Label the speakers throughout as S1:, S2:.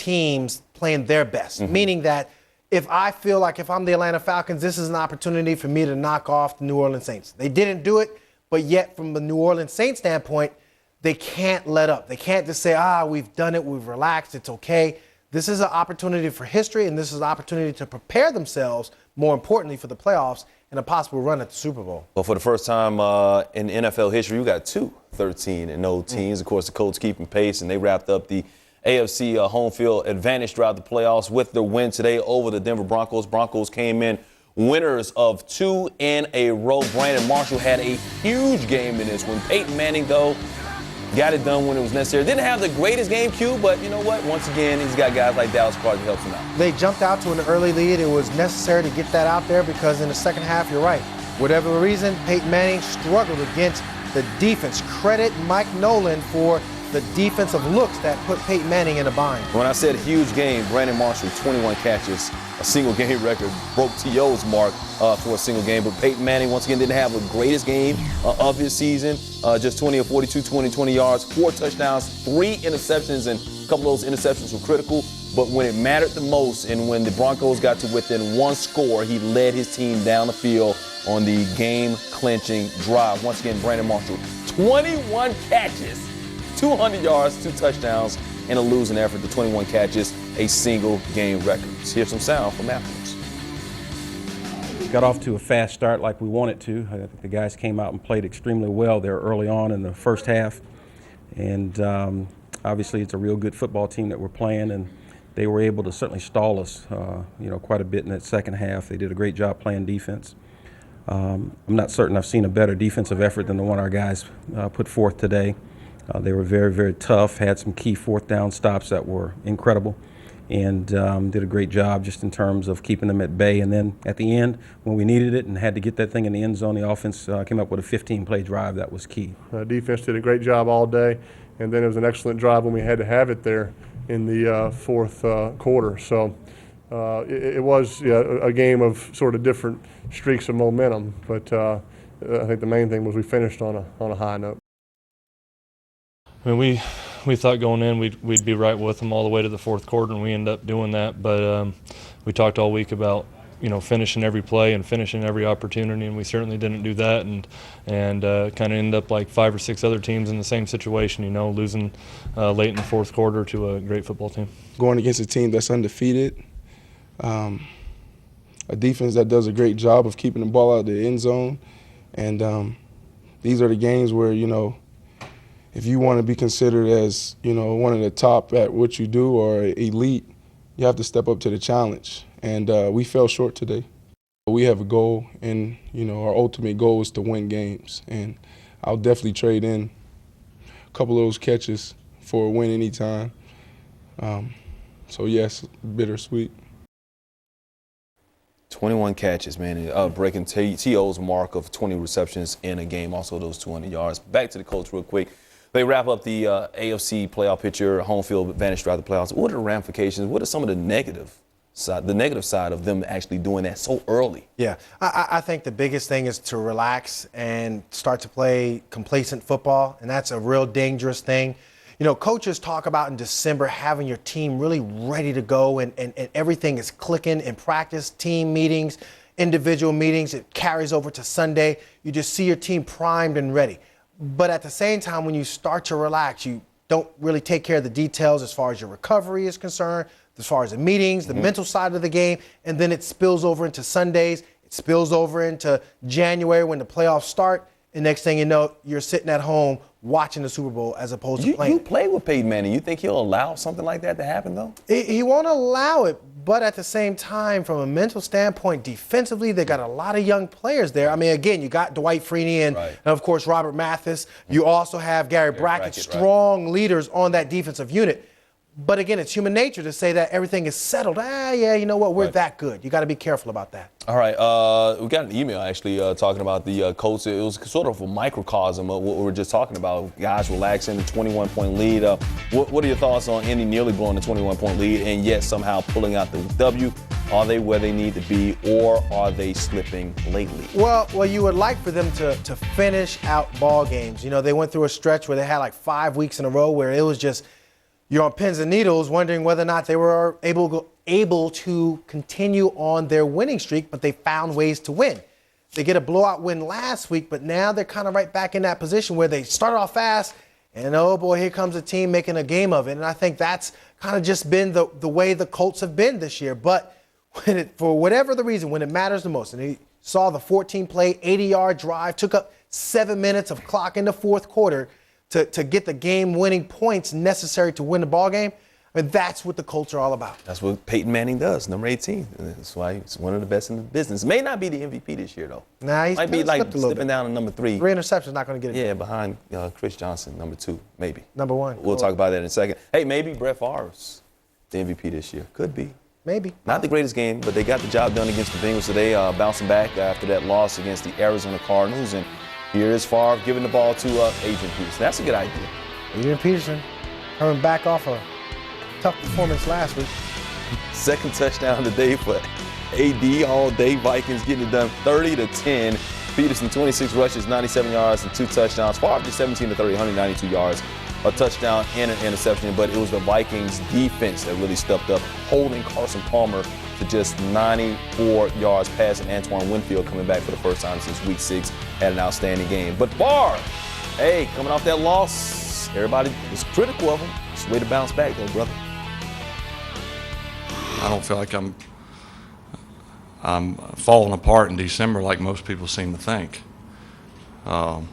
S1: teams playing their best, meaning that if I feel like if I'm the Atlanta Falcons, this is an opportunity for me to knock off the New Orleans Saints. They didn't do it, but yet from the New Orleans Saints standpoint, they can't let up. They can't just say, we've done it, we've relaxed, it's okay. This is an opportunity for history, and this is an opportunity to prepare themselves, more importantly, for the playoffs and a possible run at the Super Bowl.
S2: Well, for the first time in NFL history, you got two 13-0 teams. Of course, the Colts keeping pace, and they wrapped up the AFC home field advantage throughout the playoffs with their win today over the Denver Broncos. Broncos came in winners of 2 in a row. Brandon Marshall had a huge game in this one. Peyton Manning, though, got it done when it was necessary. Didn't have the greatest game, Q, but you know what? Once again, he's got guys like Dallas Clark that helps him out.
S1: They jumped out to an early lead. It was necessary to get that out there because in the second half, you're right. Whatever the reason, Peyton Manning struggled against the defense. Credit Mike Nolan for the defensive looks that put Peyton Manning in a bind.
S2: When I said huge game, Brandon Marshall, 21 catches, a single game record, broke T.O.'s mark for a single game. But Peyton Manning, once again, didn't have the greatest game of his season. Just 20 of 42, 20 yards, 4 touchdowns, 3 interceptions, and a couple of those interceptions were critical. But when it mattered the most and when the Broncos got to within 1 score, he led his team down the field on the game-clinching drive. Once again, Brandon Marshall, 21 catches, 200 yards, 2 touchdowns, in a losing effort. The 21 catches, a single game record. Here's some sound from afterwards.
S3: Got off to a fast start like we wanted to. I think the guys came out and played extremely well there early on in the first half. And obviously it's a real good football team that we're playing, and they were able to certainly stall us quite a bit in that second half. They did a great job playing defense. I'm not certain I've seen a better defensive effort than the one our guys put forth today. They were very, very tough, had some key 4th down stops that were incredible, and did a great job just in terms of keeping them at bay. And then at the end, when we needed it and had to get that thing in the end zone, the offense came up with a 15-play drive that was key.
S4: Defense did a great job all day, and then it was an excellent drive when we had to have it there in the 4th quarter. So it was a game of sort of different streaks of momentum, but I think the main thing was we finished on a high note.
S5: I mean, we thought going in we'd be right with them all the way to the 4th quarter, and we ended up doing that. But we talked all week about finishing every play and finishing every opportunity, and we certainly didn't do that, and kind of ended up like 5 or 6 other teams in the same situation. Losing late in the 4th quarter to a great football team.
S6: Going against a team that's undefeated, a defense that does a great job of keeping the ball out of the end zone, and these are the games where if you want to be considered as, one of the top at what you do or elite, you have to step up to the challenge. And we fell short today. We have a goal, and, our ultimate goal is to win games. And I'll definitely trade in a couple of those catches for a win anytime. So, yes, bittersweet.
S2: 21 catches, man, breaking T.O.'s mark of 20 receptions in a game, also those 200 yards. Back to the Colts real quick. They wrap up the AFC playoff picture, home field advantage throughout the playoffs. What are the ramifications? What are some of the negative side of them actually doing that so early?
S1: Yeah, I think the biggest thing is to relax and start to play complacent football, and that's a real dangerous thing. Coaches talk about in December having your team really ready to go and everything is clicking in practice, team meetings, individual meetings. It carries over to Sunday. You just see your team primed and ready. But at the same time, when you start to relax, you don't really take care of the details as far as your recovery is concerned, as far as the meetings, the mental side of the game, and then it spills over into Sundays. It spills over into January when the playoffs start, and next thing you know, you're sitting at home watching the Super Bowl as opposed to playing.
S2: You play with Peyton Manning. You think he'll allow something like that to happen, though?
S1: He won't allow it, but at the same time, from a mental standpoint, defensively, they got a lot of young players there. I mean, again, you got Dwight Freeney and of course, Robert Mathis. You also have Gary Brackett, strong leaders on that defensive unit. But again, it's human nature to say that everything is settled. Yeah, you know what? We're that good. You got to be careful about that.
S2: All right. We got an email actually talking about the Colts. It was sort of a microcosm of what we were just talking about. Guys relaxing, the 21-point lead. What are your thoughts on Indy nearly blowing the 21-point lead and yet somehow pulling out the W? Are they where they need to be, or are they slipping lately?
S1: Well, you would like for them to finish out ball games. They went through a stretch where they had like 5 weeks in a row where it was just you're on pins and needles wondering whether or not they were able to continue on their winning streak, but they found ways to win. They get a blowout win last week, but now they're kind of right back in that position where they started off fast, and oh boy, here comes a team making a game of it. And I think that's kind of just been the way the Colts have been this year. But for whatever the reason, when it matters the most, and he saw the 14-play, 80-yard drive, took up 7 minutes of clock in the fourth quarter to get the game-winning points necessary to win the ball game. I mean, that's what the Colts are all about.
S2: That's what Peyton Manning does, number 18. That's why he's one of the best in the business. May not be the MVP this year, though.
S1: Nah, he's
S2: might be like
S1: slipped a little
S2: slipping
S1: bit.
S2: down to number 3.
S1: 3 interceptions, not going to get it.
S2: Yeah, behind Chris Johnson, number 2, maybe.
S1: Number 1.
S2: We'll talk about that in a second. Hey, maybe Brett Favre's the MVP this year. Could be.
S1: Maybe.
S2: Not the greatest game, but they got the job done against the Bengals today, bouncing back after that loss against the Arizona Cardinals. And here is Favre giving the ball to Adrian Peterson. That's a good idea.
S1: Adrian Peterson coming back off a tough performance last week.
S2: Second touchdown today for AD all day. Vikings getting it done 30-10. Peterson 26 rushes, 97 yards, and 2 touchdowns. Favre just 17-30, 192 yards, a touchdown and an interception. But it was the Vikings defense that really stepped up, holding Carson Palmer to just 94 yards passing. Antoine Winfield coming back for the first time since week 6 had an outstanding game. But Favre, hey, coming off that loss, everybody was critical of him. It's a way to bounce back, though, brother.
S7: I don't feel like I'm falling apart in December like most people seem to think. So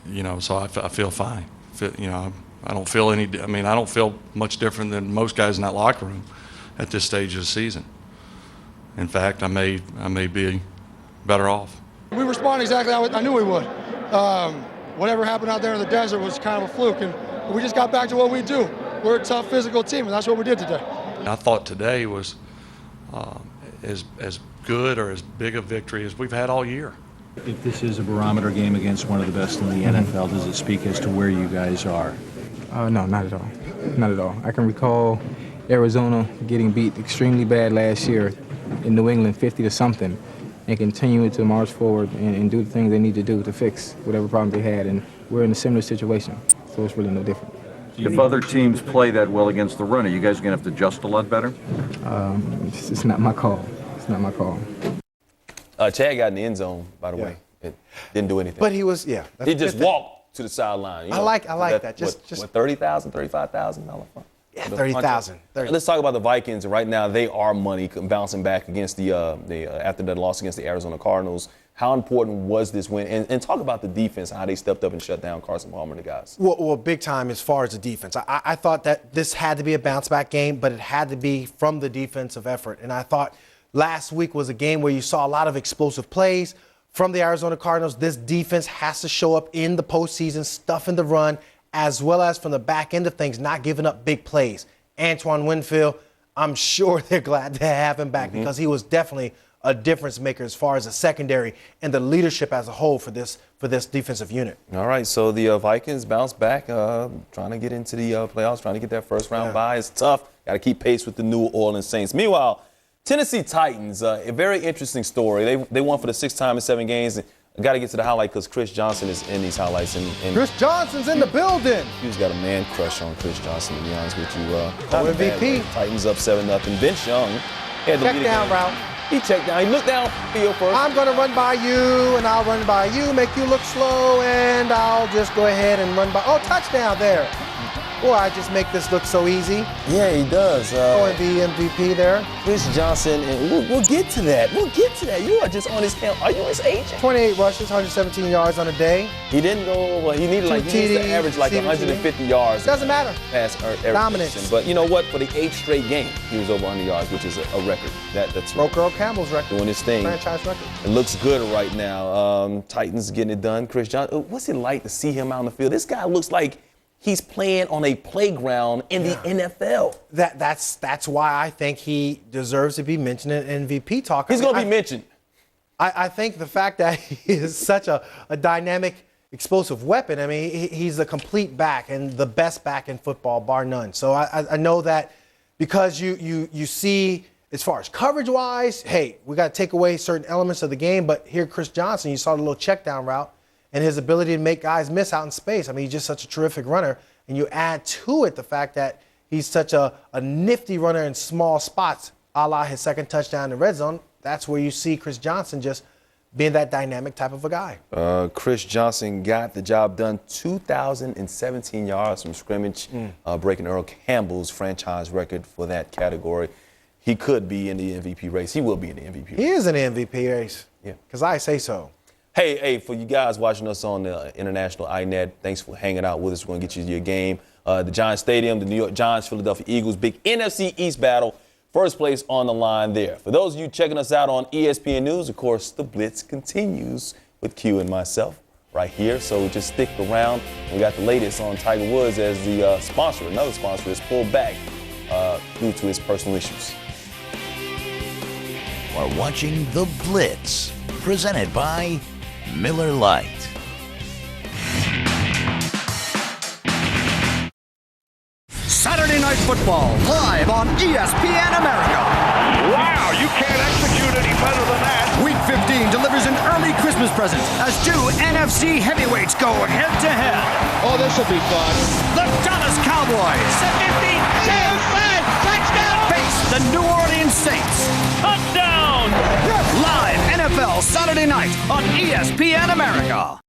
S7: I feel fine. I don't feel I don't feel much different than most guys in that locker room at this stage of the season. In fact, I may be better off.
S8: We responded exactly how I knew we would. Whatever happened out there in the desert was kind of a fluke, and we just got back to what we do. We're a tough physical team, and that's what we did today.
S7: I thought today was as good or as big a victory as we've had all year.
S9: If this is a barometer game against one of the best in the NFL, does it speak as to where you guys are?
S10: No, not at all. Not at all. I can recall Arizona getting beat extremely bad last year in New England, 50-something, and continuing to march forward and do the things they need to do to fix whatever problems they had. And we're in a similar situation, so it's really no different.
S11: If other teams play that well against the run, are you guys going to have to adjust a lot better?
S10: It's not my call. It's not my call.
S2: Chad got in the end zone, by the way. It didn't do anything.
S1: But he was,
S2: He just walked to the sideline.
S1: I like that.
S2: Just $30,000, $35,000 fund?
S1: Yeah, 30,000.
S2: Let's talk about the Vikings. Right now, they are money bouncing back against after that loss against the Arizona Cardinals. How important was this win? And talk about the defense, how they stepped up and shut down Carson Palmer and the guys.
S1: Well, big time as far as the defense. I thought that this had to be a bounce-back game, but it had to be from the defensive effort. And I thought last week was a game where you saw a lot of explosive plays from the Arizona Cardinals. This defense has to show up in the postseason, stuffing the run, as well as from the back end of things, not giving up big plays. Antoine Winfield, I'm sure they're glad to have him back because he was definitely a difference maker as far as the secondary and the leadership as a whole for this defensive unit.
S2: All right, so the Vikings bounce back, trying to get into the playoffs, trying to get that first round bye. It's tough. Got to keep pace with the New Orleans Saints. Meanwhile, Tennessee Titans, a very interesting story. They won for the 6th time in 7 games. I got to get to the highlight because Chris Johnson is in these highlights. And
S1: Chris Johnson's in the building.
S2: He's got a man crush on Chris Johnson, to be honest with you.
S1: MVP.
S2: Titans up 7-0. Vince Young had the
S1: Check
S2: lead
S1: down
S2: again.
S1: route.
S2: He checked down. He looked downfield first.
S1: I'm going to run by you, and I'll run by you, make you look slow, and I'll just go ahead and run by. Oh, touchdown there. Boy, I just make this look so easy.
S2: Yeah, he does.
S1: Going to be MVP there.
S2: Chris Johnson, and we'll get to that. We'll get to that. You are just on his count. Are you his agent?
S1: 28 rushes, 117 yards on a day.
S2: He didn't go, well, he needs to average like 150 yards.
S1: Doesn't matter.
S2: Pass
S1: Dominance.
S2: But you know what? For the 8th straight game, he was over 100 yards, which is a record. That's
S1: broke Earl Campbell's record.
S2: Doing his thing.
S1: Franchise record.
S2: It looks good right now. Titans getting it done. Chris Johnson, what's it like to see him out on the field? This guy looks like he's playing on a playground in the NFL.
S1: That's why I think he deserves to be mentioned in MVP talk.
S2: He's going to be mentioned.
S1: I think the fact that he is such a dynamic, explosive weapon, I mean, he's a complete back and the best back in football, bar none. So I know that because you see, as far as coverage-wise, hey, we got to take away certain elements of the game, but here Chris Johnson, you saw the little check down route and his ability to make guys miss out in space. I mean, he's just such a terrific runner. and you add to it the fact that he's such a nifty runner in small spots, a la his second touchdown in the red zone, that's where you see Chris Johnson just being that dynamic type of a guy.
S2: Chris Johnson got the job done, 2,017 yards from scrimmage, breaking Earl Campbell's franchise record for that category. He could be in the MVP race. He will be in the MVP race.
S1: He is in the MVP race.
S2: Yeah.
S1: Because I say so.
S2: Hey, for you guys watching us on the International iNet, thanks for hanging out with us. We're going to get you your game. The Giants Stadium, the New York Giants, Philadelphia Eagles, big NFC East battle. First place on the line there. For those of you checking us out on ESPN News, of course, the Blitz continues with Q and myself right here. So just stick around. We got the latest on Tiger Woods as the sponsor. Another sponsor is pulled back due to his personal issues.
S12: Are watching The Blitz, presented by Miller Lite.
S13: Saturday Night Football, live on ESPN America.
S14: Wow, you can't execute any better than that.
S13: Week 15 delivers an early Christmas present as two NFC heavyweights go head-to-head.
S14: Oh, this will be fun.
S13: The Dallas Cowboys.
S14: 50, 10, 5, touchdown.
S13: Face the New Orleans Saints.
S14: Touchdown.
S13: Live NFL Saturday night on ESPN America.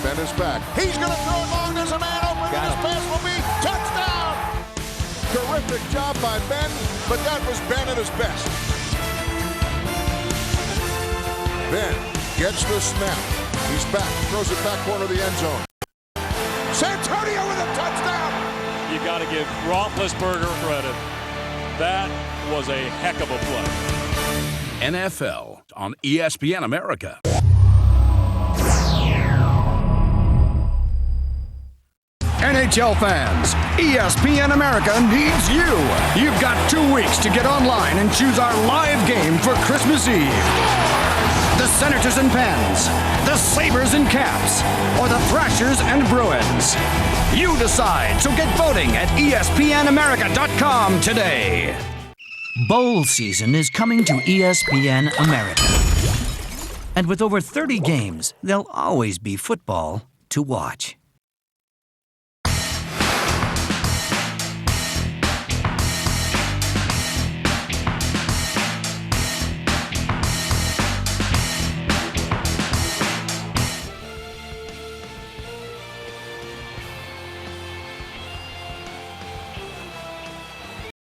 S14: Ben is back. He's going to throw it long. There's a man open. And his pass will be touchdown. Terrific job by Ben, but that was Ben at his best. Ben gets the snap. He's back. Throws it back corner of the end zone. Santonio with a touchdown.
S15: You got to give Roethlisberger credit. That was a heck of a play.
S16: NFL on ESPN America.
S13: NHL fans, ESPN America needs you. You've got 2 weeks to get online and choose our live game for Christmas Eve. The Senators and Pens, the Sabres and Caps, or the Thrashers and Bruins. You decide, so get voting at ESPNAmerica.com today.
S17: Bowl season is coming to ESPN America. And with over 30 games, there'll always be football to watch.